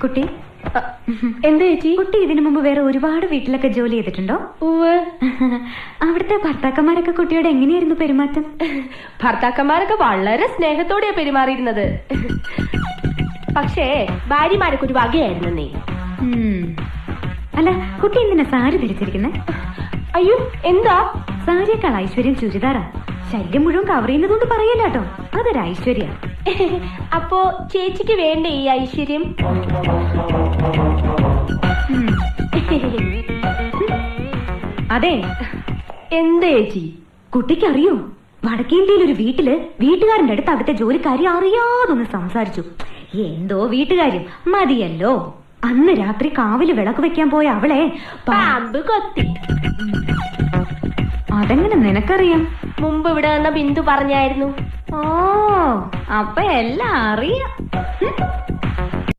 കുട്ടി എന്താ ചേച്ചി? കുട്ടി ഇതിനു മുമ്പ് വേറെ ഒരുപാട് വീട്ടിലൊക്കെ ജോലി ചെയ്തിട്ടുണ്ടോ? അവിടുത്തെ ഭർത്താക്കന്മാരൊക്കെ കുട്ടിയോട് എങ്ങനെയായിരുന്നു പെരുമാറ്റം? ഭർത്താക്കന്മാരൊക്കെ വളരെ സ്നേഹത്തോടെയാ പെരുമാറിയിരുന്നത്. പക്ഷേ ഭാര്യമാരൊക്കെ ഒരു വകയായിരുന്നേ. അല്ല, കുട്ടി എന്തിനാ സാരി ധരിച്ചിരിക്കുന്നെ? അയ്യോ, എന്താ? സാരിയേക്കാൾ ഐശ്വര്യം ചുരിദാറാ. ശല്യം മുഴുവൻ കവർ ചെയ്യുന്നതുകൊണ്ട് പറയല്ല കേട്ടോ, അതൊരു ഐശ്വര്യ. അപ്പോ ചേച്ചിക്ക് വേണ്ടേ ഈ ഐശ്വര്യം? അതെ. എന്താ ചേച്ചി? കുട്ടിക്ക് അറിയോ, വടക്കേന്ത്യയിൽ ഒരു വീട്ടില് വീട്ടുകാരന്റെ അടുത്ത് അവിടുത്തെ ജോലിക്കാരി അറിയാതൊന്ന് സംസാരിച്ചു. എന്തോ വീട്ടുകാര്യം മതിയല്ലോ. അന്ന് രാത്രി കാവില് വിളക്ക് വെക്കാൻ പോയ അവളെ പാമ്പ് കൊത്തി. അതെങ്ങനെ നിനക്കറിയാം? മുമ്പ് ഇവിടെ വന്ന ബിന്ദു പറഞ്ഞായിരുന്നു. ഓ, അപ്പൊ എല്ലാം അറിയാം.